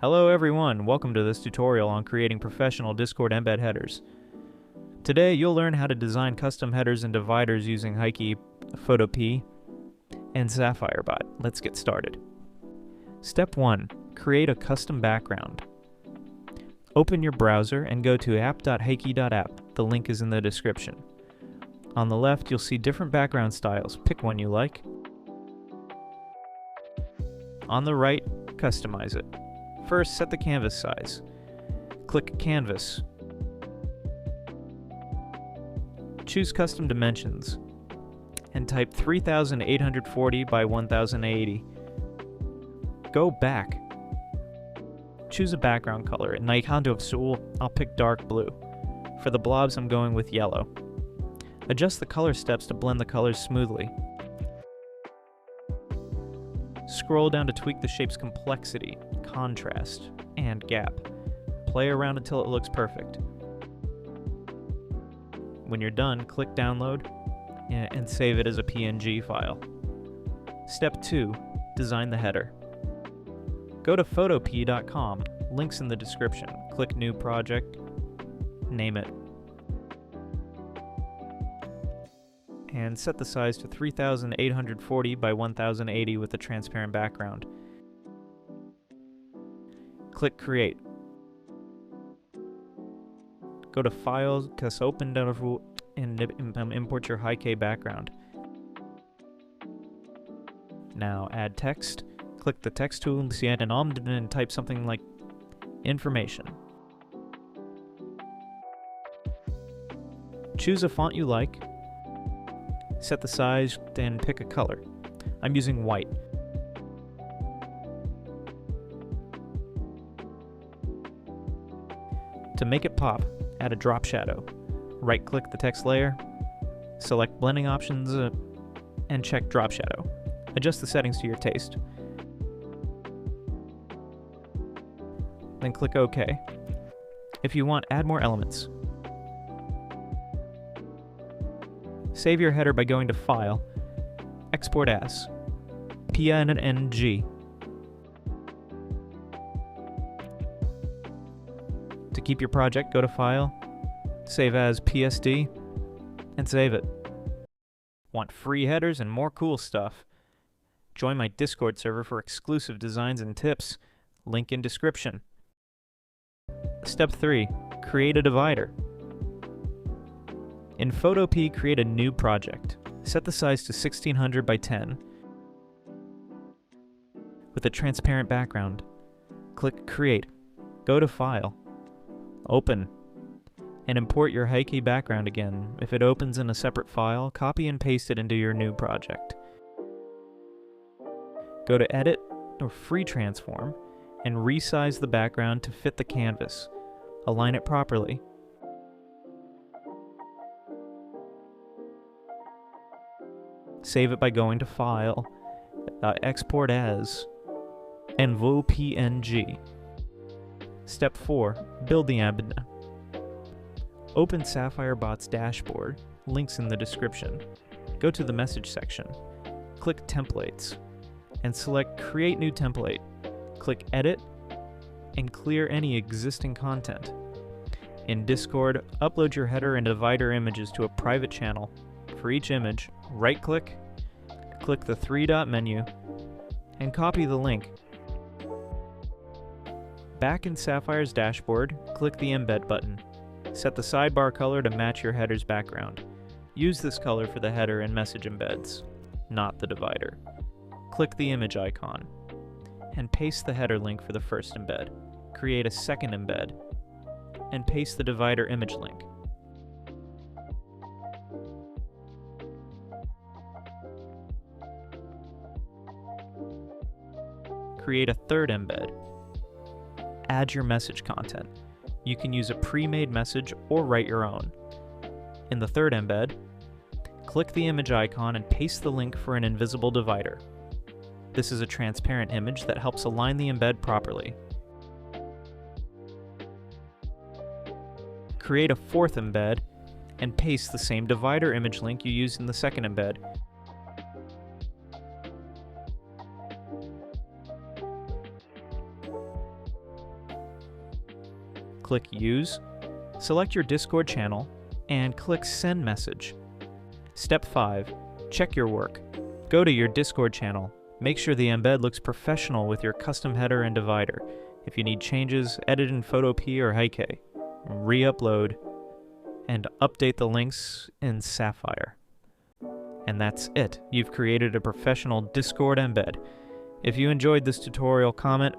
Hello everyone, welcome to this tutorial on creating professional Discord embed headers. Today you'll learn how to design custom headers and dividers using Hikey, Photop, and SapphireBot. Let's get started. Step 1. Create a custom background. Open your browser and go to app.hikey.app. The link is in the description. On the left you'll see different background styles. Pick one you like. On the right, customize it. First, set the canvas size. Click Canvas. Choose Custom Dimensions and type 3840 by 1080. Go back. Choose a background color. In Naikanto of Seoul, I'll pick dark blue. For the blobs, I'm going with yellow. Adjust the color steps to blend the colors smoothly. Scroll down to tweak the shape's complexity, contrast, and gap. Play around until it looks perfect. When you're done, click Download and save it as a PNG file. Step 2. Design the header. Go to photop.com, links in the description. Click New Project, name it, and set the size to 3840 by 1080 with a transparent background. Click Create. Go to Files, Open, and import your Hikey background. Now add text. Click the text tool and type something like information. Choose a font you like. Set the size and pick a color. I'm using white. To make it pop, add a drop shadow. Right-click the text layer, select blending options, and check drop shadow. Adjust the settings to your taste. Then click OK. If you want, add more elements. Save your header by going to File, Export As, PNG. To keep your project, go to File, Save As PSD, and save it. Want free headers and more cool stuff? Join my Discord server for exclusive designs and tips. Link in description. Step 3. Create a divider. In Photop, create a new project. Set the size to 1600 by 10 with a transparent background. Click Create. Go to File, Open, and import your Hikey background again. If it opens in a separate file, copy and paste it into your new project. Go to Edit or Free Transform and resize the background to fit the canvas. Align it properly. Save it by going to File, Export As, and PNG. Step 4. Build the Embed. Open SapphireBot's dashboard, links in the description. Go to the Message section. Click Templates, and select Create New Template. Click Edit, and clear any existing content. In Discord, upload your header and divider images to a private channel. For each image, right-click, click the three-dot menu, and copy the link. Back in Sapphire's dashboard, click the Embed button. Set the sidebar color to match your header's background. Use this color for the header and message embeds, not the divider. Click the image icon, and paste the header link for the first embed. Create a second embed, and paste the divider image link. Create a third embed. Add your message content. You can use a pre-made message or write your own. In the third embed, click the image icon and paste the link for an invisible divider. This is a transparent image that helps align the embed properly. Create a fourth embed and paste the same divider image link you used in the second embed. click Use, select your Discord channel, and click Send Message. Step 5. Check your work. Go to your Discord channel. Make sure the embed looks professional with your custom header and divider. If you need changes, edit in Photopea or Heike. Re-upload, and update the links in Sapphire. And that's it. You've created a professional Discord embed. If you enjoyed this tutorial, comment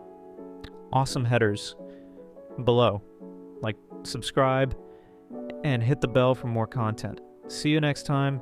awesome headers below. Like, subscribe, and hit the bell for more content. See you next time.